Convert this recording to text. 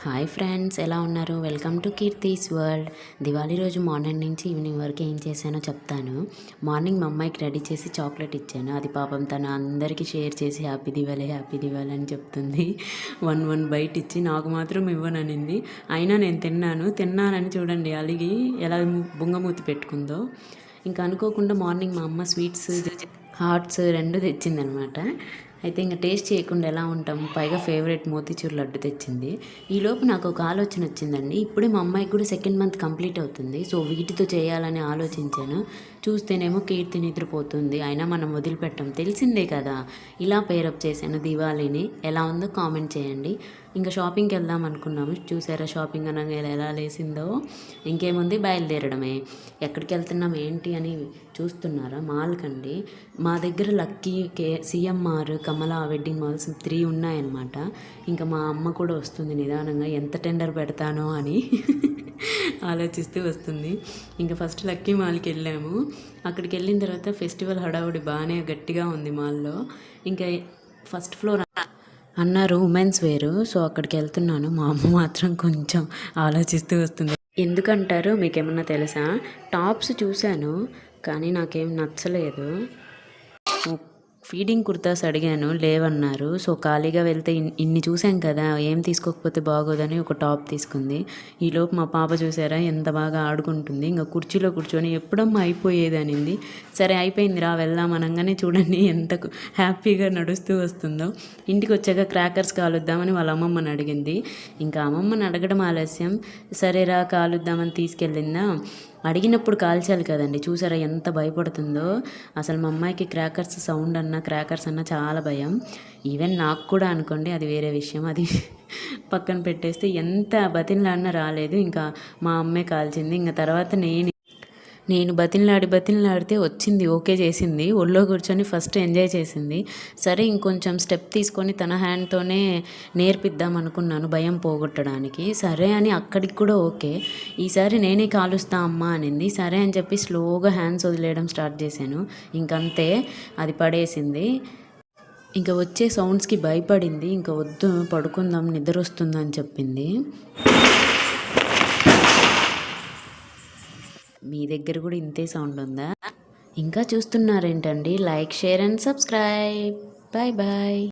Hi friends, ఎలా ఉన్నారు? Welcome to Keerthi's world. Diwali రోజు మార్నింగ్ నుంచి ఈవినింగ్ వరకు ఏం చేశానో చెప్తాను. మార్నింగ్ మా అమ్మాయికి రెడీ చేసి చాక్లెట్ ఇచ్చాను. అది పాపం తను అందరికీ షేర్ చేసి హ్యాపీ దివాళీ అని చెప్తుంది. వన్ బైట్ ఇచ్చి నాకు మాత్రం ఇవ్వననింది. అయినా నేను తిన్నానని చూడండి అలిగి ఎలా బుంగమూతి పెట్టుకుందో. ఇంకా అనుకోకుండా మార్నింగ్ మా అమ్మ స్వీట్స్, హాట్స్ 2 తెచ్చిందనమాట. అయితే ఇంకా టేస్ట్ చేయకుండా ఎలా ఉంటాం, పైగా ఫేవరెట్ మోతీచూర్ లడ్డు తెచ్చింది. ఈలోపు నాకు ఒక ఆలోచన వచ్చిందండి. ఇప్పుడే మా అమ్మాయికి కూడా 2nd మంత్ కంప్లీట్ అవుతుంది. సో వీటితో చేయాలని ఆలోచించాను. చూస్తేనేమో కీర్తి నిద్రపోతుంది, అయినా మనం వదిలిపెట్టాం, తెలిసిందే కదా. ఇలా పేరప్ చేశాను దివాళీని. ఎలా ఉందో కామెంట్ చేయండి. ఇంకా షాపింగ్కి వెళ్దాం అనుకున్నాము. చూసారా షాపింగ్ అనగా ఎలా లేసిందో. ఇంకేముంది, బయలుదేరడమే. ఎక్కడికి వెళ్తున్నాం ఏంటి అని చూస్తున్నారా? మాల్కండి. మా దగ్గర లక్కీ, సిఎంఆర్, కమలా వెడ్డింగ్ మాల్స్ 3 ఉన్నాయన్నమాట. ఇంకా మా అమ్మ కూడా వస్తుంది నిదానంగా, ఎంత టెండర్ పెడతానో అని ఆలోచిస్తూ వస్తుంది. ఇంకా ఫస్ట్ లక్కీ మాల్కి వెళ్ళాము. అక్కడికి వెళ్ళిన తర్వాత ఫెస్టివల్ హడావుడి బాగానే గట్టిగా ఉంది మాల్లో. ఇంకా ఫస్ట్ ఫ్లోర్ అన్నారు ఉమెన్స్ వేరు. సో అక్కడికి వెళ్తున్నాను. మా అమ్మ మాత్రం కొంచెం ఆలోచిస్తూ వస్తుంది. ఎందుకంటారు, మీకేమన్నా తెలుసా? టాప్స్ చూశాను కానీ నాకేం నచ్చలేదు. ఫీడింగ్ కుర్తాస్ అడిగాను, లేవన్నారు. సో ఖాళీగా వెళ్తే ఇన్ని చూసాం కదా, ఏం తీసుకోకపోతే బాగోదని ఒక టాప్ తీసుకుంది. ఈలోపు మా పాప చూసారా ఎంత బాగా ఆడుకుంటుంది. ఇంకా కుర్చీలో కూర్చొని ఎప్పుడమ్మా అయిపోయేది అనింది. సరే అయిపోయింది రా వెళ్దాం అనగానే చూడండి ఎంత హ్యాపీగా నడుస్తూ వస్తుందో. ఇంటికి వచ్చాక క్రాకర్స్ కాలుద్దామని వాళ్ళ అమ్మమ్మని అడిగింది. ఇంకా అమ్మమ్మని అడగడం ఆలస్యం. సరేరా కాలుద్దామని తీసుకెళ్ళిందా. అడిగినప్పుడు కాల్చాలి కదండి. చూసారా ఎంత భయపడుతుందో. అసలు మా అమ్మాయికి క్రాకర్స్ సౌండ్ అన్నా, క్రాకర్స్ అన్నా చాలా భయం. ఈవెన్ నాకు కూడా అనుకోండి, అది వేరే విషయం. అది పక్కన పెట్టేస్తే ఎంత బతిన్లాడినా రాలేదు. ఇంకా మా అమ్మే కాల్చింది. ఇంకా తర్వాత నేను బతిన్లాడితే వచ్చింది, ఓకే చేసింది. ఒళ్ళో కూర్చొని ఫస్ట్ ఎంజాయ్ చేసింది. సరే ఇంకొంచెం స్టెప్ తీసుకొని తన హ్యాండ్తోనే నేర్పిద్దాం అనుకున్నాను, భయం పోగొట్టడానికి. సరే అని అక్కడికి కూడా ఓకే. ఈసారి నేనే కాలుస్తా అమ్మా అనింది. సరే అని చెప్పి స్లోగా హ్యాండ్స్ వదిలేయడం స్టార్ట్ చేశాను. ఇంకంతే, అది పడేసింది. ఇంకా వచ్చే సౌండ్స్కి భయపడింది. ఇంకా వద్దు పడుకుందాం, నిద్ర వస్తుందని చెప్పింది. మీ దగ్గర కూడా ఇంతే సౌండ్ ఉందా? ఇంకా చూస్తున్నారేంటండి? Like, share and subscribe. Bye bye.